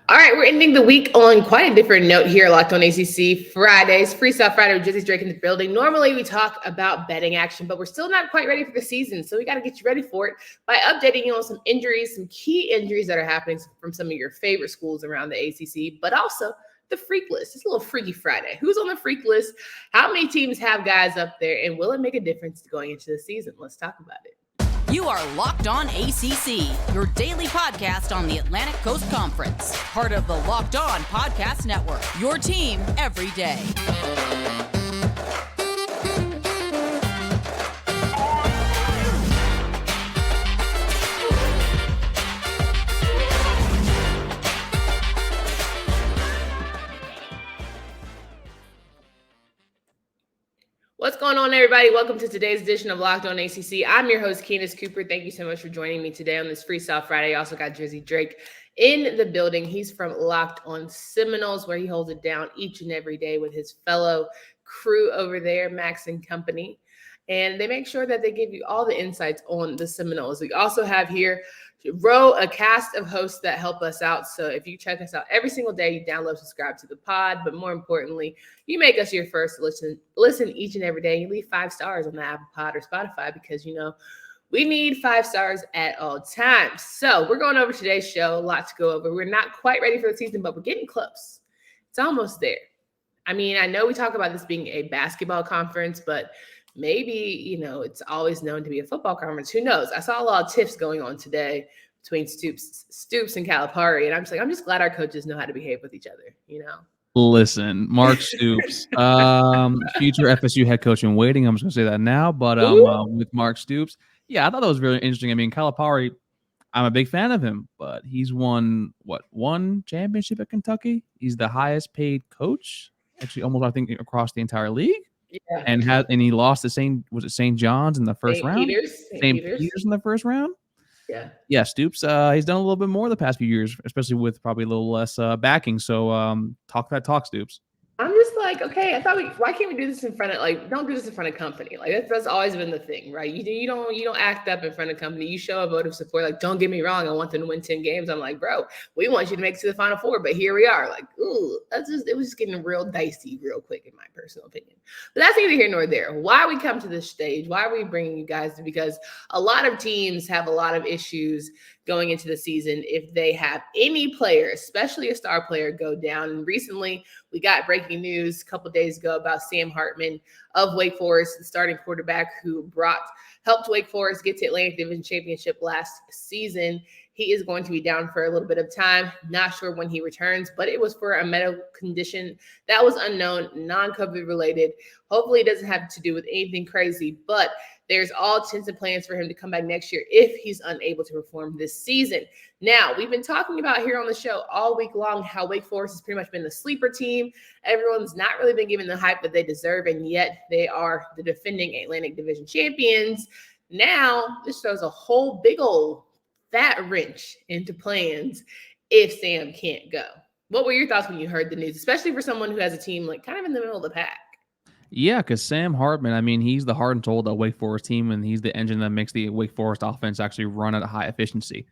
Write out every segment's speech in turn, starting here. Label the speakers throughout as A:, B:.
A: All right, we're ending the week on quite a different note here, Locked on ACC Fridays, Freestyle Friday with Drizzy Drake in the building. Normally, we talk about betting action, but we're still not quite ready for the season, so we got to get you ready for it by updating you on some injuries, some key injuries that are happening from some of your favorite schools around the ACC, but also the freak list. It's a little Freaky Friday. Who's on the freak list? How many teams have guys up there, and will it make a difference going into the season? Let's talk about it.
B: You are Locked On ACC, your daily podcast on the Atlantic Coast Conference. Part of the Locked On Podcast Network, your team every day.
A: What's going on, everybody? Welcome to today's edition of Locked On ACC. I'm your host, Candace Cooper. Thank you so much for joining me today on this Freestyle Friday. I also got Drizzy Drake in the building. He's from Locked On Seminoles, where he holds it down each and every day with his fellow crew over there, Max and company. And they make sure that they give you all the insights on the Seminoles. We also have here a cast of hosts that help us out. So if you check us out every single day, you download, subscribe to the pod, but more importantly, you make us your first listen each and every day. You leave 5 stars on the Apple Pod or Spotify because, we need 5 stars at all times. So we're going over today's show, a lot to go over. We're not quite ready for the season, but we're getting close. It's almost there. I mean, I know we talk about this being a basketball conference, but maybe, it's always known to be a football conference. Who knows? I saw a lot of tiffs going on today between Stoops and Calipari. And I'm just glad our coaches know how to behave with each other,
C: Listen, Mark Stoops, future FSU head coach in waiting. I'm just going to say that now. But with Mark Stoops, yeah, I thought that was really interesting. I mean, Calipari, I'm a big fan of him, but he's won, one championship at Kentucky? He's the highest paid coach, actually almost, I think, across the entire league.
A: Yeah.
C: And he lost to St. John's in the first round?
A: St.
C: Peter's in the first round?
A: Yeah.
C: Yeah, Stoops, he's done a little bit more the past few years, especially with probably a little less backing. So talk that talk, Stoops.
A: I'm just like, okay, why can't we do this in front of, don't do this in front of company. Like that's always been the thing, right? You don't act up in front of company. You show a vote of support. Like, don't get me wrong, I want them to win 10 games. I'm like, bro, we want you to make it to the Final Four, but here we are. Like, ooh, it was just getting real dicey real quick in my personal opinion. But that's neither here nor there. Why we come to this stage, why are we bringing you guys? Because a lot of teams have a lot of issues going into the season if they have any player, especially a star player, go down. And recently, we got breaking news a couple of days ago about Sam Hartman of Wake Forest, the starting quarterback who helped Wake Forest get to Atlantic Division Championship last season. He is going to be down for a little bit of time. Not sure when he returns, but it was for a medical condition that was unknown, non-COVID related. Hopefully it doesn't have to do with anything crazy, but there's all intents and plans for him to come back next year if he's unable to perform this season. Now, we've been talking about here on the show all week long how Wake Forest has pretty much been the sleeper team. Everyone's not really been given the hype that they deserve, and yet they are the defending Atlantic Division champions. Now, this throws a whole big old fat wrench into plans if Sam can't go. What were your thoughts when you heard the news, especially for someone who has a team like kind of in the middle of the pack?
C: Yeah, because Sam Hartman, I mean, he's the heart and soul of the Wake Forest team, and he's the engine that makes the Wake Forest offense actually run at a high efficiency.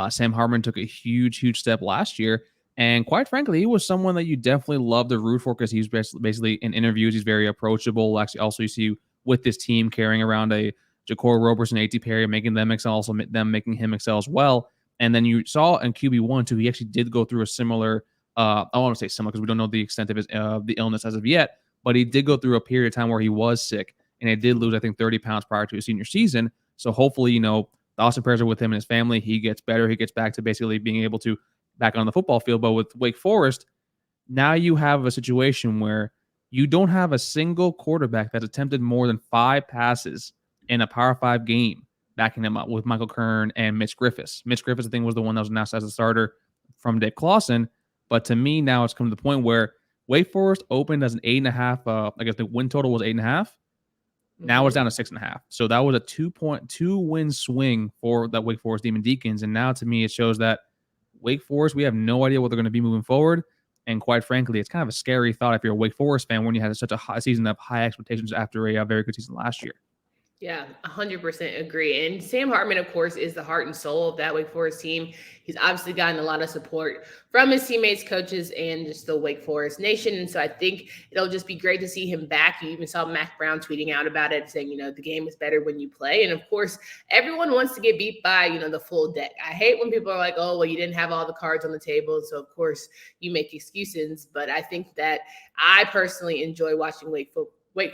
C: Sam Hartman took a huge step last year, and quite frankly, he was someone that you definitely love to root for because he's basically in interviews, he's very approachable. Actually, also you see with this team carrying around a Ja'Cory Roberson, A.T. Perry, making them excel, also them making him excel as well. And then you saw in QB1 too, he actually did go through a similar, I want to say similar because we don't know the extent of his the illness as of yet, but he did go through a period of time where he was sick, and he did lose, I think, 30 pounds prior to his senior season. So hopefully, the awesome prayers are with him and his family. He gets better. He gets back to basically being able to back on the football field. But with Wake Forest, now you have a situation where you don't have a single quarterback that's attempted more than 5 passes in a Power 5 game, backing him up with Michael Kern and Mitch Griffiths. Mitch Griffiths, I think, was the one that was announced as a starter from Dave Clawson. But to me, now it's come to the point where Wake Forest opened as an 8.5. I guess the win total was 8.5. Now it's down to 6.5. So that was a 2.2 win swing for that Wake Forest Demon Deacons. And now to me, it shows that Wake Forest, we have no idea what they're going to be moving forward. And quite frankly, it's kind of a scary thought if you're a Wake Forest fan when you had such a high season of high expectations after a very good season last year.
A: Yeah, 100% agree. And Sam Hartman, of course, is the heart and soul of that Wake Forest team. He's obviously gotten a lot of support from his teammates, coaches, and just the Wake Forest nation. And so I think it'll just be great to see him back. You even saw Mac Brown tweeting out about it, saying, the game is better when you play. And of course, everyone wants to get beat by, the full deck. I hate when people are like, oh, well, you didn't have all the cards on the table. So of course you make excuses. But I think that I personally enjoy watching Wake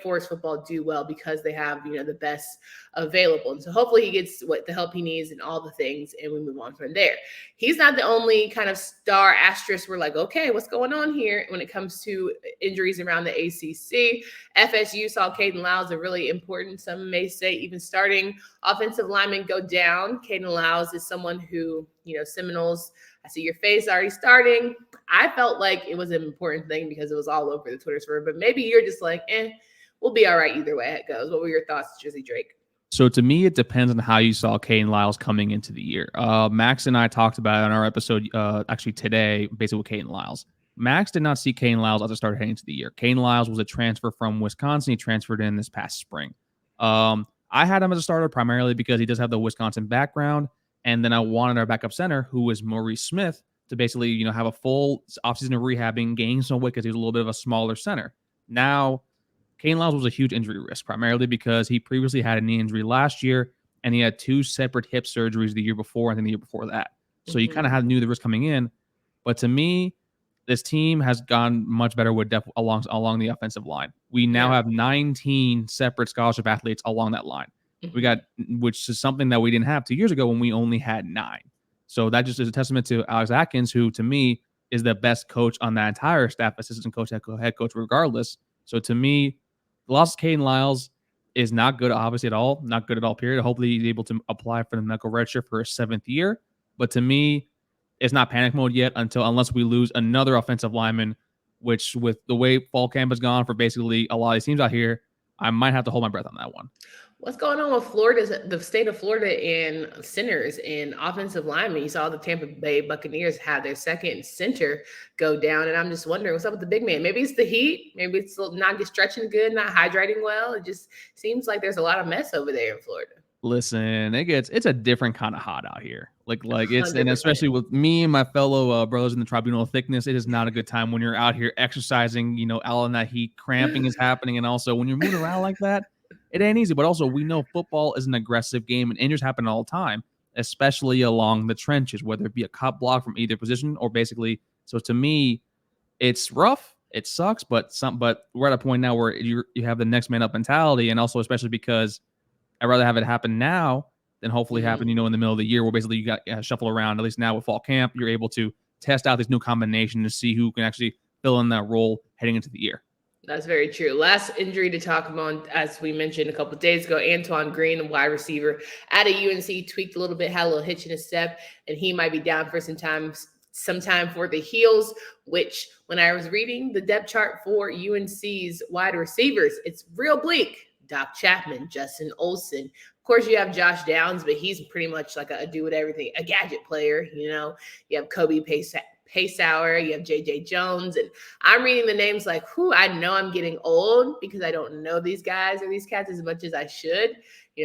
A: Forest football do well because they have, the best available. And so hopefully he gets the help he needs and all the things, and we move on from there. He's not the only kind of star asterisk. We're like, okay, what's going on here when it comes to injuries around the ACC? FSU saw Kayden Lyles, a really important, some may say even starting offensive lineman, go down. Kayden Lyles is someone who, Seminoles, I see your face already starting. I felt like it was an important thing because it was all over the Twitter sphere, but maybe you're just like, we'll be all right either way it goes. What were your thoughts, Drizzy Drake?
C: So to me, it depends on how you saw Kayden Lyles coming into the year. Max and I talked about it on our episode actually today, basically with Kayden Lyles. Max did not see Kayden Lyles as a starter heading into the year. Kayden Lyles was a transfer from Wisconsin. He transferred in this past spring. I had him as a starter primarily because he does have the Wisconsin background. And then I wanted our backup center, who was Maurice Smith, to basically, have a full offseason of rehabbing, gain some weight because he was a little bit of a smaller center. Now, Kayden Lyles was a huge injury risk, primarily because he previously had a knee injury last year, and he had 2 separate hip surgeries the year before and then the year before that. So you kind of knew the risk coming in. But to me, this team has gone much better with depth along the offensive line. We now have 19 separate scholarship athletes along that line. We got, which is something that we didn't have 2 years ago when we only had 9. So that just is a testament to Alex Atkins, who to me is the best coach on that entire staff, assistant coach, head coach, regardless. So to me, the loss of Kayden Lyles is not good, obviously, at all. Not good at all, period. Hopefully he's able to apply for the medical redshirt for his 7th year. But to me, it's not panic mode yet unless we lose another offensive lineman, which with the way fall camp has gone for basically a lot of these teams out here, I might have to hold my breath on that one.
A: What's going on with the state of Florida and centers and offensive linemen? You saw the Tampa Bay Buccaneers have their second center go down, and I'm just wondering what's up with the big man. Maybe it's the heat. Maybe it's not stretching good, not hydrating well. It just seems like there's a lot of mess over there in Florida.
C: Listen, it's a different kind of hot out here. Like it's 100%. And especially with me and my fellow brothers in the tribunal thickness, it is not a good time when you're out here exercising, out in that heat, cramping is happening. And also when you're moving around like that, it ain't easy. But also we know football is an aggressive game and injuries happen all the time, especially along the trenches, whether it be a cut block from either position or basically. So to me, it's rough. It sucks, but we're at a point now where you have the next man up mentality. And also, especially because I'd rather have it happen now than hopefully happen, in the middle of the year where basically you got shuffle around. At least now with fall camp, you're able to test out this new combination to see who can actually fill in that role heading into the year.
A: That's very true. Last injury to talk about, as we mentioned a couple of days ago, Antoine Green, a wide receiver at a UNC, tweaked a little bit, had a little hitch in his step, and he might be down for some time for the Heels, which when I was reading the depth chart for UNC's wide receivers, it's real bleak. Doc Chapman, Justin Olsen. Of course, you have Josh Downs, but he's pretty much like a do-with-everything, a gadget player, You have Kobe Paysauer, you have J.J. Jones, and I'm reading the names like, I know I'm getting old because I don't know these guys or these cats as much as I should,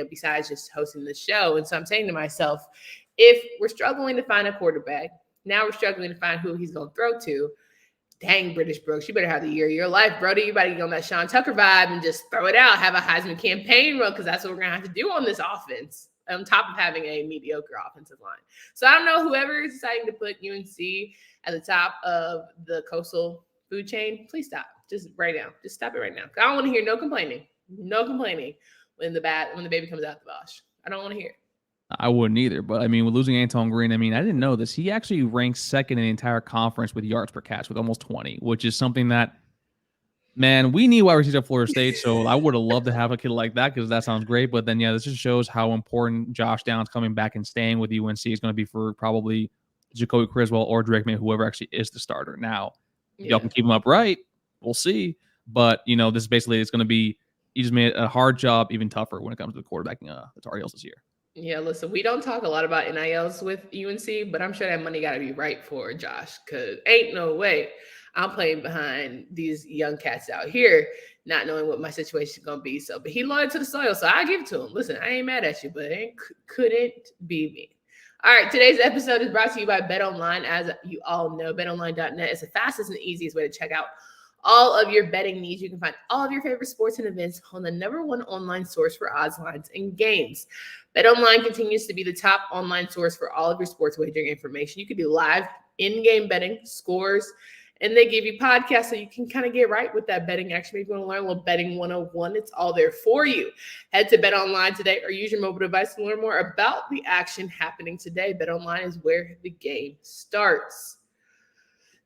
A: besides just hosting the show. And so I'm saying to myself, if we're struggling to find a quarterback, now we're struggling to find who he's going to throw to. Dang, British Brooks, you better have the year of your life, Brody. You better get on that Sean Tucker vibe and just throw it out. Have a Heisman campaign run because that's what we're going to have to do on this offense, on top of having a mediocre offensive line. So I don't know, whoever is deciding to put UNC at the top of the coastal food chain, please stop. Just right now. Just stop it right now. I don't want to hear no complaining when the baby comes out the wash. I don't want to hear it.
C: I wouldn't either. But, with losing Antoine Green, I didn't know this. He actually ranks second in the entire conference with yards per catch with almost 20, which is something that, man, we need wide receivers at Florida State. So I would have loved to have a kid like that because that sounds great. But then, this just shows how important Josh Downs coming back and staying with UNC is going to be for probably Jacoby Criswell or Drake May, whoever actually is the starter. Now, y'all can keep him upright. We'll see. But, this is basically, it's going to be, he just made a hard job even tougher when it comes to quarterbacking the Tar Heels this year.
A: Yeah, listen, we don't talk a lot about NILs with UNC, but I'm sure that money got to be right for Josh, because ain't no way I'm playing behind these young cats out here, not knowing what my situation is going to be. So, but he loyal to the soil, so I give it to him. Listen, I ain't mad at you, but it couldn't be me. All right, today's episode is brought to you by BetOnline. As you all know, betonline.net is the fastest and easiest way to check out all of your betting needs. You can find all of your favorite sports and events on the #1 online source for odds, lines, and games. BetOnline continues to be the top online source for all of your sports wagering information. You can do live in-game betting, scores, and they give you podcasts so you can kind of get right with that betting action. If you want to learn a little betting 101, it's all there for you. Head to BetOnline today or use your mobile device to learn more about the action happening today. BetOnline is where the game starts.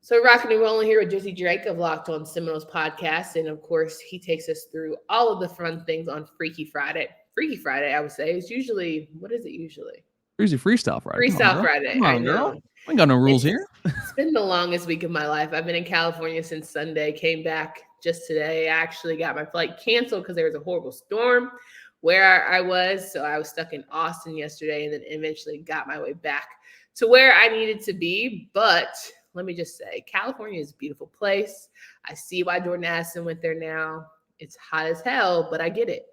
A: So rocking and rolling here with Drizzy Drake of Locked On Seminoles podcast. And of course, he takes us through all of the fun things on Freaky Friday. Freaky Friday, I would say, is usually, what is it usually?
C: Usually Freestyle Friday.
A: Freestyle Friday.
C: Come on, girl. We ain't got no rules here.
A: It's been the longest week of my life. I've been in California since Sunday, came back just today. I actually got my flight canceled because there was a horrible storm where I was. So I was stuck in Austin yesterday and then eventually got my way back to where I needed to be. But let me just say, California is a beautiful place. I see why Jordan Addison went there now. It's hot as hell, but I get it.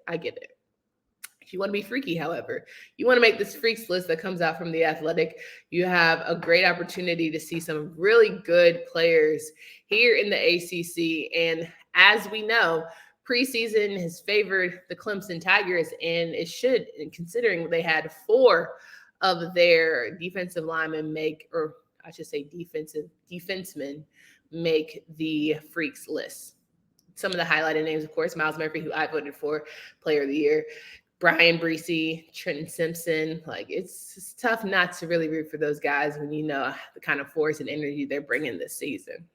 A: If you want to be freaky, however, you want to make this freaks list that comes out from The Athletic, you have a great opportunity to see some really good players here in the ACC. And as we know, preseason has favored the Clemson Tigers, and it should, considering they had 4 of their defensive linemen defensemen make the freaks list. Some of the highlighted names, of course, Myles Murphy, who I voted for Player of the Year, Brian Brzee, Trenton Simpson. Like, it's tough not to really root for those guys when you know the kind of force and energy they're bringing this season.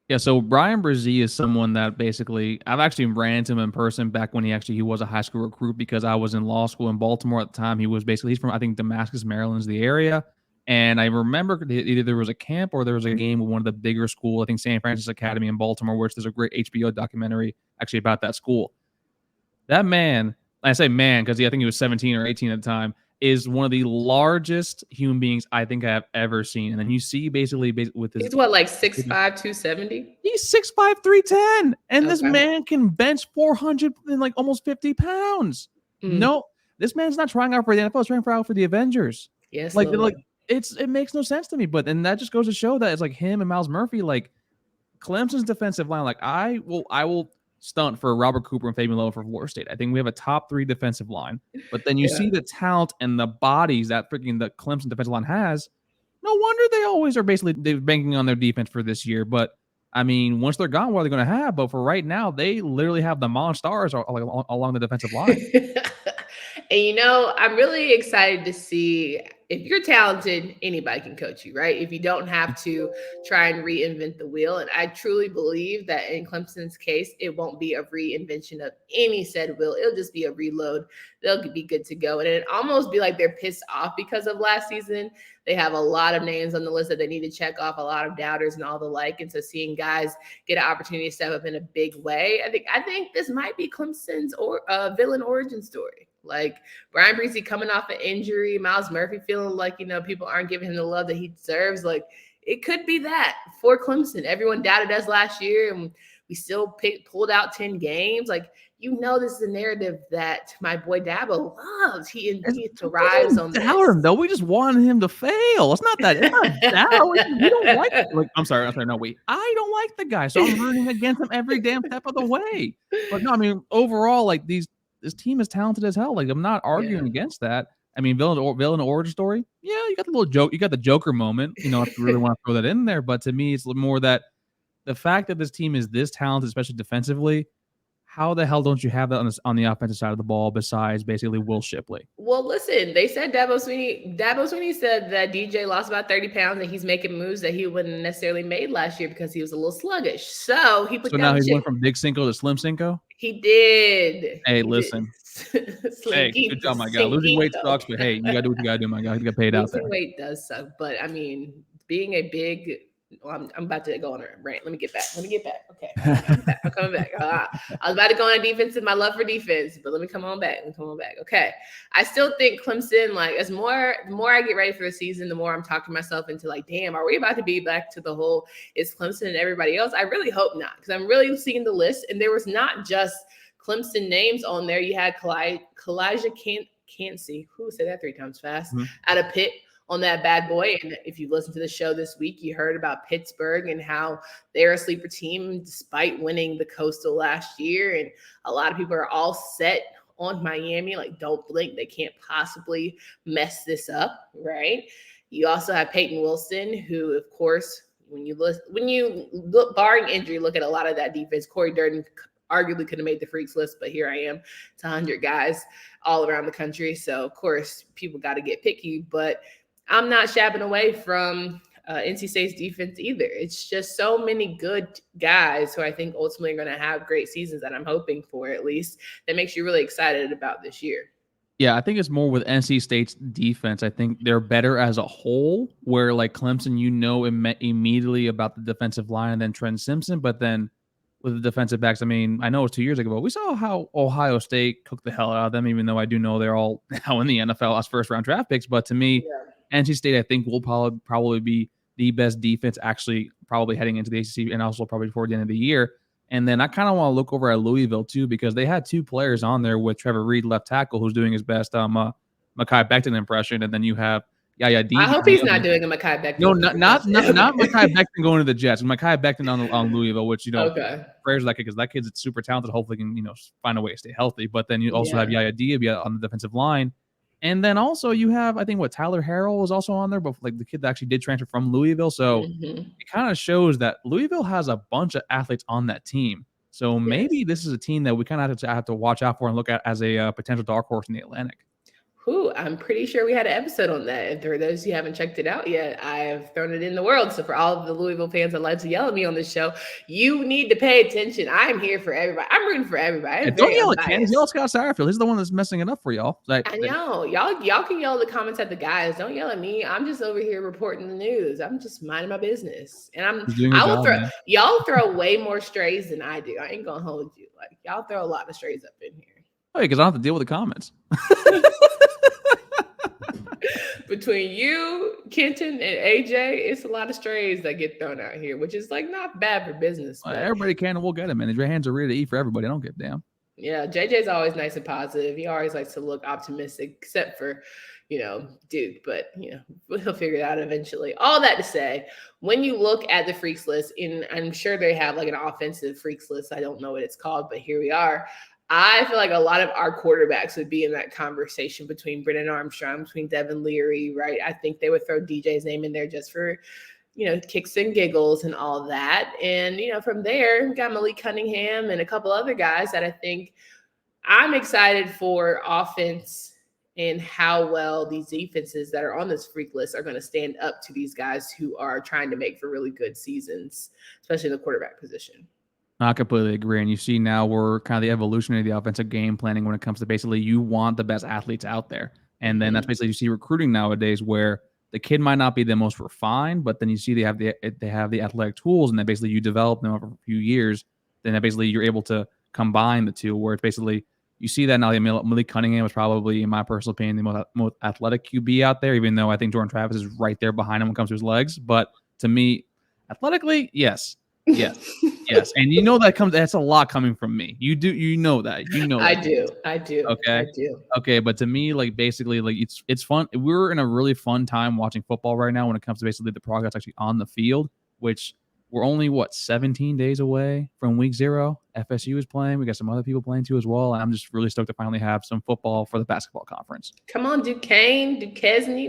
C: Yeah, so Brian Brzee is someone that basically, I've actually ran into him in person back when he was a high school recruit, because I was in law school in Baltimore at the time. He's from, I think, Damascus, Maryland's the area. And I remember either there was a camp or there was a game with one of the bigger schools, I think St. Francis Academy in Baltimore, which there's a great HBO documentary actually about that school. That man, I say man because I think he was 17 or 18 at the time, is one of the largest human beings I think I have ever seen. And then you see basically with his...
A: He's what, like 6'5", 270?
C: He's 6'5", 310. And this man can bench 400 and like almost 50 pounds. No, this man's not trying out for the NFL. He's trying out for the Avengers.
A: Yes,
C: it makes no sense to me. But then that just goes to show that it's like him and Myles Murphy, like Clemson's defensive line. Like I will stunt for Robert Cooper and Fabian Lowe for Florida State. I think we have a top 3 defensive line. But then you see the talent and the bodies that freaking the Clemson defensive line has. No wonder they always are they're banking on their defense for this year. But I mean, once they're gone, what are they going to have? But for right now, they literally have the monsters along the defensive line.
A: And I'm really excited to see, if you're talented, anybody can coach you, right? If you don't have to try and reinvent the wheel. And I truly believe that in Clemson's case, it won't be a reinvention of any said wheel. It'll just be a reload. They'll be good to go. And it almost be like they're pissed off because of last season. They have a lot of names on the list that they need to check off, a lot of doubters and all the like. And so seeing guys get an opportunity to step up in a big way, I think this might be Clemson's villain origin story. Like Brian Brzee coming off an injury, Myles Murphy feeling like, people aren't giving him the love that he deserves. Like, it could be that for Clemson. Everyone doubted us last year, and we still pulled out 10 games. Like, this is a narrative that my boy Dabo loves. He thrives on this.
C: Him though. We just wanted him to fail. It's not that. It's not that. We don't like it. Like, I'm sorry. No, wait. I don't like the guy, so I'm rooting against him every damn step of the way. But no, I mean, overall, like this team is talented as hell. Like, I'm not arguing against that. I mean, villain origin story. Yeah, you got the little joke. You got the Joker moment. If you really want to throw that in there. But to me, it's more that the fact that this team is this talented, especially defensively. How the hell don't you have that on the offensive side of the ball besides basically Will Shipley?
A: Well, listen, they said Dabo Swinney said that DJ lost about 30 pounds and he's making moves that he wouldn't necessarily made last year because he was a little sluggish. So he put.
C: So now he went from Big Cinco to Slim Cinco.
A: He did.
C: Hey, listen. Hey, good job, my guy. Losing weight sucks, but hey, you gotta do what you gotta do, my guy. You got paid out there.
A: Losing weight does suck, but I mean, being a big Well, I'm about to go on a rant. Let me get back. Okay, I'm coming back. I was about to go on defense, my love for defense, but let me come on back. Okay, I still think Clemson, like, the more I get ready for the season, the more I'm talking myself into like, damn, are we about to be back to the whole it's Clemson and everybody else? I really hope not, because I'm really seeing the list, and there was not just Clemson names on there. You had Kalijah Cansey, who said that 3 times fast, out of Pitt on that bad boy. And if you listened to the show this week, you heard about Pittsburgh and how they're a sleeper team despite winning the Coastal last year. And a lot of people are all set on Miami, like, don't blink, they can't possibly mess this up, right? You also have Peyton Wilson, who, of course, when you look barring injury, look at a lot of that defense. Corey Durden arguably could have made the freaks list, but here I am. It's 100 guys all around the country. So, of course, people got to get picky, but I'm not shabbing away from NC State's defense either. It's just so many good guys who I think ultimately are going to have great seasons, that I'm hoping for, at least, that makes you really excited about this year.
C: Yeah, I think it's more with NC State's defense. I think they're better as a whole, where like Clemson, immediately about the defensive line and then Trent Simpson, but then with the defensive backs, I mean, I know it was 2 years ago, but we saw how Ohio State cooked the hell out of them, even though I do know they're all now in the NFL as first-round draft picks. But to me, NC State, I think, will probably be the best defense, actually, probably heading into the ACC and also probably before the end of the year. And then I kind of want to look over at Louisville, too, because they had 2 players on there with Trevor Reed, left tackle, who's doing his best Mekhi Becton impression. And then you have Yaya D.
A: I hope he's not doing a Mekhi Becton.
C: No, not Mekhi Becton going to the Jets. Mekhi Becton on Louisville, which,
A: okay.
C: Prayers to that kid, because that kid's super talented. Hopefully can, find a way to stay healthy. But then you also have Yaya Diaby on the defensive line. And then also you have, I think, Tyler Harrell was also on there, but like the kid that actually did transfer from Louisville. So it kind of shows that Louisville has a bunch of athletes on that team. So maybe this is a team that we kind of have to watch out for and look at as a potential dark horse in the Atlantic.
A: I'm pretty sure we had an episode on that. And for those who haven't checked it out yet, I've thrown it in the world. So for all of the Louisville fans that like to yell at me on this show, you need to pay attention. I'm here for everybody. I'm rooting for everybody.
C: Don't yell at Candace. Yell at Scott Satterfield. He's the one that's messing it up for y'all.
A: I know. Y'all can yell the comments at the guys. Don't yell at me. I'm just over here reporting the news. I'm just minding my business. And y'all throw way more strays than I do. I ain't gonna hold you. Like, y'all throw a lot of strays up in here.
C: Oh, because I don't have to deal with the comments.
A: Between you, Kenton, and AJ, it's a lot of strays that get thrown out here, which is like not bad for business.
C: Everybody can and we'll get them, man. Your hands are ready to eat for everybody. I don't give a damn.
A: Yeah, JJ's always nice and positive. He always likes to look optimistic, except for, Duke. But, he'll figure it out eventually. All that to say, when you look at the freaks list, and I'm sure they have like an offensive freaks list. I don't know what it's called, but here we are. I feel like a lot of our quarterbacks would be in that conversation between Brennan Armstrong, between Devin Leary, right? I think they would throw DJ's name in there just for, kicks and giggles and all that. And, from there, we got Malik Cunningham and a couple other guys that I think I'm excited for offense and how well these defenses that are on this freak list are going to stand up to these guys who are trying to make for really good seasons, especially in the quarterback position.
C: I completely agree. And you see now we're kind of the evolution of the offensive game planning when it comes to basically you want the best athletes out there. And then that's basically you see recruiting nowadays where the kid might not be the most refined, but then you see they have the athletic tools, and then basically you develop them over a few years. Then basically you're able to combine the two, where it's basically you see that now. Malik Cunningham was probably, in my personal opinion, the most athletic QB out there, even though I think Jordan Travis is right there behind him when it comes to his legs. But to me, athletically, yes. Yes. And that's a lot coming from me. You know that.
A: I do.
C: Okay.
A: I do.
C: Okay. But to me, like, basically, like, it's fun. We're in a really fun time watching football right now when it comes to basically the progress actually on the field, which we're only 17 days away from week 0. FSU is playing. We got some other people playing too as well. And I'm just really stoked to finally have some football for the basketball conference.
A: Come on, Duquesne,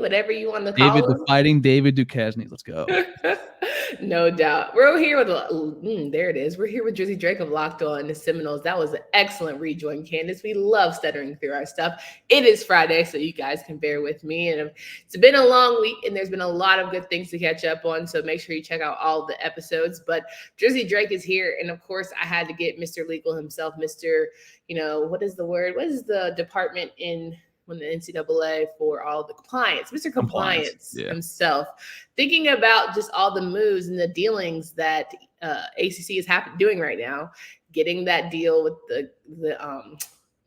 A: whatever you want to call him.
C: Fighting David Duquesne. Let's go.
A: No doubt. We're here with there it is. We're here with Drizzy Drake of Locked On the Seminoles. That was an excellent rejoin, Candace. We love stuttering through our stuff. It is Friday, so you guys can bear with me. And it's been a long week, and there's been a lot of good things to catch up on. So make sure you check out all the episodes. But Drizzy Drake is here, and of course, I had to get Mr. Legal himself, Mr. What is the word? What is the department from the NCAA for all the compliance, Mr. Compliance
C: Yeah.
A: himself, thinking about just all the moves and the dealings that ACC is doing right now, getting that deal with the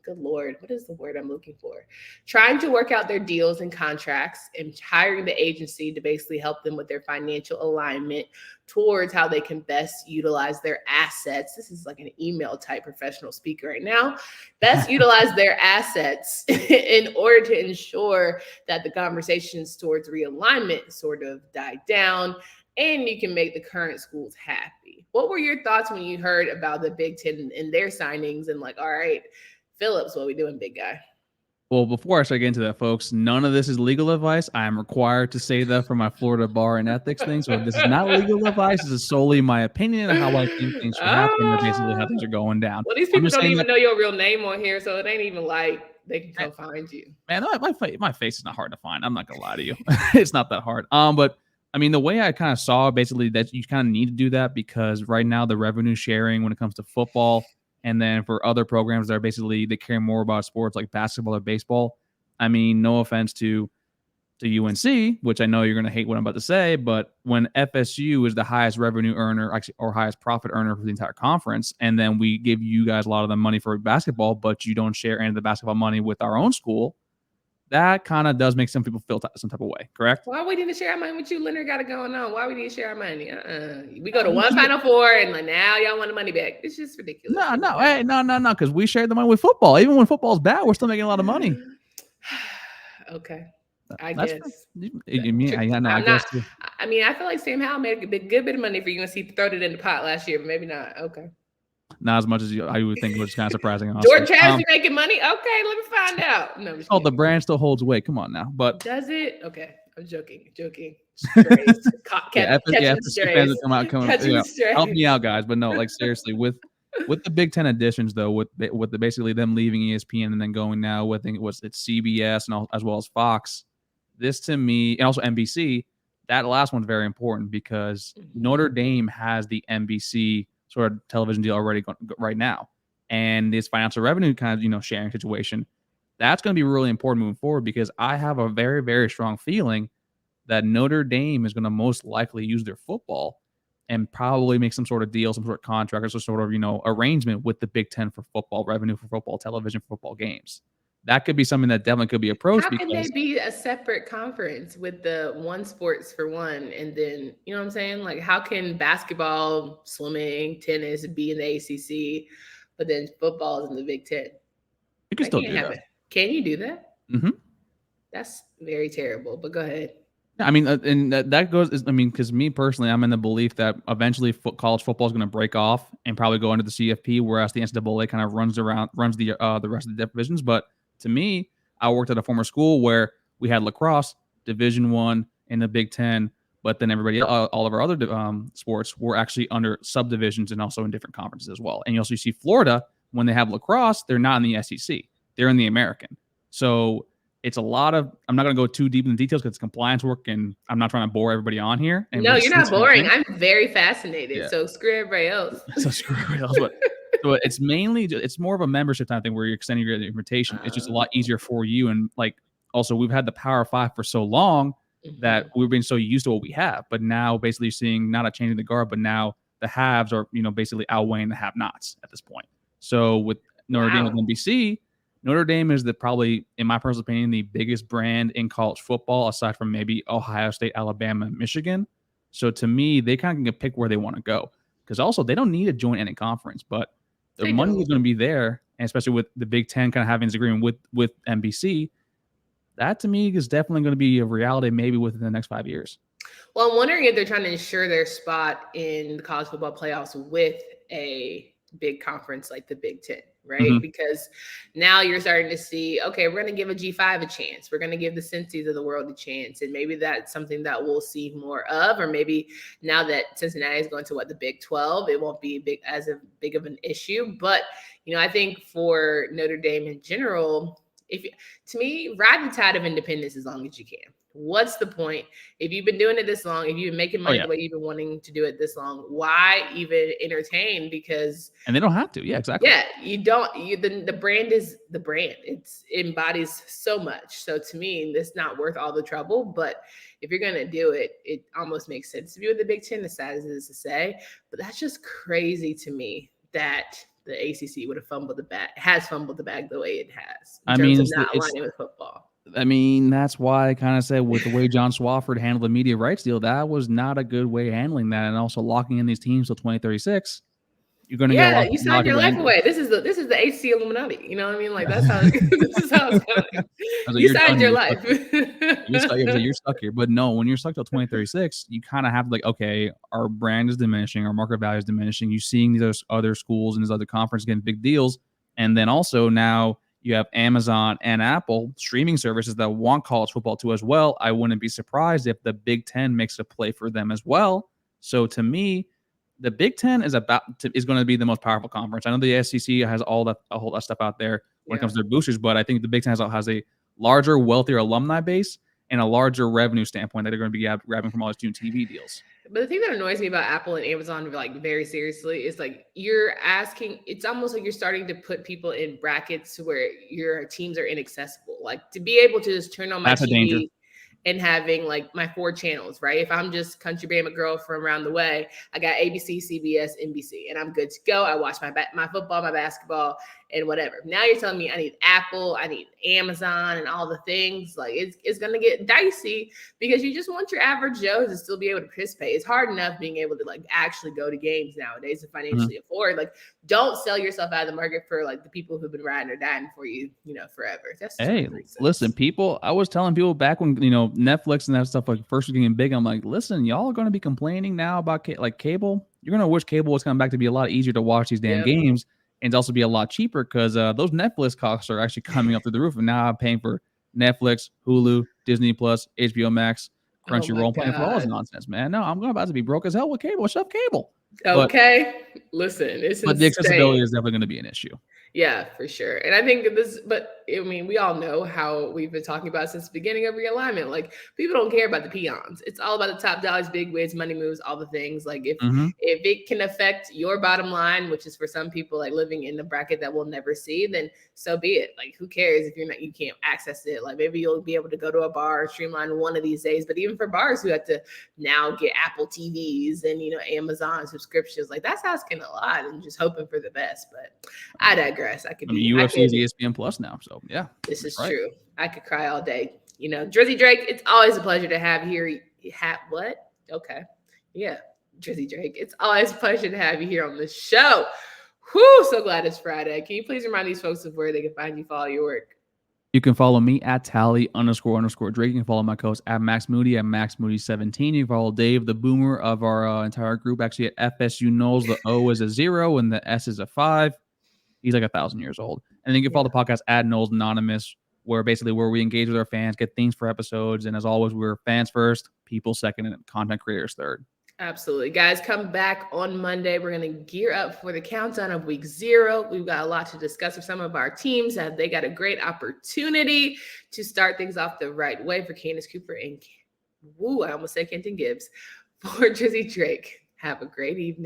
A: good Lord, what is the word I'm looking for? Trying to work out their deals and contracts and hiring the agency to basically help them with their financial alignment towards how they can best utilize their assets. This is like an email type professional speaker right now. Best utilize their assets in order to ensure that the conversations towards realignment sort of die down and you can make the current schools happy. What were your thoughts when you heard about the Big Ten and their signings and like, all right, Phillips, what we doing, big guy?
C: Well, before I start getting into that, folks, none of this is legal advice. I am required to say that for my Florida bar and ethics thing. So this is not legal advice. This is solely my opinion of how I think things should happen or basically how things are going down.
A: Well, these people don't even know your real name on here, so it ain't even like they can come find you.
C: Man, my face is not hard to find. I'm not going to lie to you. It's not that hard. But I mean, the way I kind of saw basically that you kind of need to do that because right now the revenue sharing when it comes to football and then for other programs that are basically they care more about sports like basketball or baseball. I mean, no offense to UNC, which I know you're going to hate what I'm about to say, but when FSU is the highest revenue earner, actually, or highest profit earner for the entire conference, and then we give you guys a lot of the money for basketball, but you don't share any of the basketball money with our own school, that kind of does make some people feel some type of way, correct?
A: Why we need to share our money with you? Leonard got it going on. Why we need to share our money? We go to one Final Four and like now y'all want the money back. It's just ridiculous.
C: No, because we share the money with football. Even when football's bad, we're still making a lot of money.
A: Okay. I
C: That's
A: guess.
C: I guess too.
A: I mean, I feel like Sam Howell made a good bit of money for UNC, throwed it in the pot last year, but maybe not. Okay.
C: Not as much as I would think, which is kind of surprising.
A: George Travis making money? Okay, let me find out. No,
C: the brand still holds weight. Come on now, but
A: does it? Okay, I'm joking.
C: Help me out, guys. But no, like seriously, with the Big Ten additions though, with the basically them leaving ESPN and then going now with it's CBS and as well as Fox. This to me, and also NBC. That last one's very important because Notre Dame has the NBC sort of television deal already right now. And this financial revenue kind of, sharing situation, that's going to be really important moving forward because I have a very, very strong feeling that Notre Dame is going to most likely use their football and probably make some sort of deal, some sort of contract or some sort of, arrangement with the Big Ten for football revenue, for football television, for football games. That could be something that definitely could be approached.
A: How can they be a separate conference with the one sports for one? And then, you know what I'm saying? Like, how can basketball, swimming, tennis be in the ACC, but then football is in the Big Ten?
C: You can still do that.
A: Can you do that?
C: Mm-hmm.
A: That's very terrible, but go ahead.
C: I mean, and that goes, because me personally, I'm in the belief that eventually college football is going to break off and probably go into the CFP, whereas the NCAA kind of runs the rest of the divisions. But to me, I worked at a former school where we had lacrosse, Division I in the Big Ten, but then everybody, all of our other sports were actually under subdivisions and also in different conferences as well. And you also see Florida, when they have lacrosse, they're not in the SEC. They're in the American. So it's a lot of, I'm not going to go too deep in the details because it's compliance work and I'm not trying to bore everybody on here. And
A: no, you're not boring. I'm very fascinated. Yeah. So screw everybody else.
C: But it's more of a membership type thing where you're extending your invitation. It's just a lot easier for you. And like, also we've had the Power Five for so long that we've been so used to what we have, but now basically seeing not a change in the guard, but now the haves are, basically outweighing the have-nots at this point. So with Notre Dame with NBC, Notre Dame is probably, in my personal opinion, the biggest brand in college football, aside from maybe Ohio State, Alabama, and Michigan. So to me, they kind of can pick where they want to go. Because also, they don't need to join any conference, but the money is going to be there, and especially with the Big Ten kind of having this agreement with NBC, that to me is definitely going to be a reality maybe within the next 5 years.
A: Well, I'm wondering if they're trying to ensure their spot in the college football playoffs with a big conference like the Big Ten, right? Mm-hmm. Because now you're starting to see, okay, we're going to give a G5 a chance. We're going to give the Cincy's of the world a chance. And maybe that's something that we'll see more of, or maybe now that Cincinnati is going to the Big 12, it won't be as big of an issue. But, I think for Notre Dame in general, to me, ride the tide of independence as long as you can. What's the point? If you've been doing it this long, if you've been making money the way you've been wanting to do it this long, why even entertain? Because
C: and they don't have to. Yeah, exactly.
A: Yeah, you don't. The brand is the brand. It embodies so much. So to me, it's not worth all the trouble. But if you're gonna do it, it almost makes sense to be with the Big Ten, as sad as it is to say. But that's just crazy to me that the ACC would have has fumbled the bag the way it has. In terms of not aligning with football.
C: I mean, that's why I kind of said with the way John Swofford handled the media rights deal, that was not a good way of handling that, and also locking in these teams till 2036. You're going to get a lot.
A: You signed your life away. This is the ACC Illuminati. You know what I mean? Like that's how this is how it's going. You signed your life.
C: You're stuck here. But no, when you're stuck till 2036, you kind of have like, okay, our brand is diminishing, our market value is diminishing. You're seeing these other schools and these other conferences getting big deals, and then also now you have Amazon and Apple streaming services that want college football too as well. I wouldn't be surprised if the Big Ten makes a play for them as well. So to me, the Big Ten is going to be the most powerful conference. I know the SEC has a whole lot of stuff out there when it comes to their boosters, but I think the Big Ten has a larger, wealthier alumni base and a larger revenue standpoint that they're going to be grabbing from all these student TV deals.
A: But the thing that annoys me about Apple and Amazon, like very seriously, is like it's almost like you're starting to put people in brackets where your teams are inaccessible. Like to be able to just turn on my TV and having like my 4 channels, right? If I'm just country Bama girl from around the way, I got ABC, CBS, NBC, and I'm good to go. I watch my football, my basketball, and whatever. Now you're telling me I need Apple, I need Amazon, and all the things. Like it's gonna get dicey because you just want your average Joe to still be able to participate. It's hard enough being able to like actually go to games nowadays to financially afford. Like, don't sell yourself out of the market for like the people who've been riding or dying for you, forever. That's
C: listen, people. I was telling people back when Netflix and that stuff like first was getting big. I'm like, listen, y'all are going to be complaining now about like cable. You're going to wish cable was coming back to be a lot easier to watch these damn games. And also be a lot cheaper because those Netflix costs are actually coming up through the roof. And now I'm paying for Netflix, Hulu, Disney Plus, HBO Max, Crunchyroll. I'm paying for all this nonsense, man. No, I'm about to be broke as hell with cable. Shove cable.
A: Okay, listen, it's
C: but the accessibility is definitely going to be an issue.
A: Yeah, for sure. And I think we all know how we've been talking about since the beginning of realignment. Like, people don't care about the peons. It's all about the top dollars, big wins, money moves, all the things. Like, if it can affect your bottom line, which is for some people like living in the bracket that we'll never see, then so be it. Like, who cares if you can't access it? Like, maybe you'll be able to go to a bar or streamline one of these days. But even for bars who have to now get Apple TVs and Amazon subscriptions, like that's asking a lot and just hoping for the best. But I digress.
C: UFC is ESPN Plus now, so yeah.
A: This is true. I could cry all day. Drizzy Drake, it's always a pleasure to have you here. What? Okay. Yeah, Drizzy Drake. It's always a pleasure to have you here on the show. Whew, so glad it's Friday. Can you please remind these folks of where they can find you, follow your work?
C: You can follow me at Tally__Drake. You can follow my co-host at Max Moody at MaxMoody17. You can follow Dave, the boomer of our entire group, actually at FSU Knowles. The O is a 0 and the S is a 5. He's like 1,000 years old. And then you can follow the podcast at Knowles Anonymous, where we engage with our fans, get things for episodes. And as always, we're fans first, people second, and content creators third.
A: Absolutely. Guys, come back on Monday. We're going to gear up for the countdown of week 0. We've got a lot to discuss with some of our teams. They got a great opportunity to start things off the right way for Candace Cooper and I almost said Kenton Gibbs. For Drizzy Drake, have a great evening.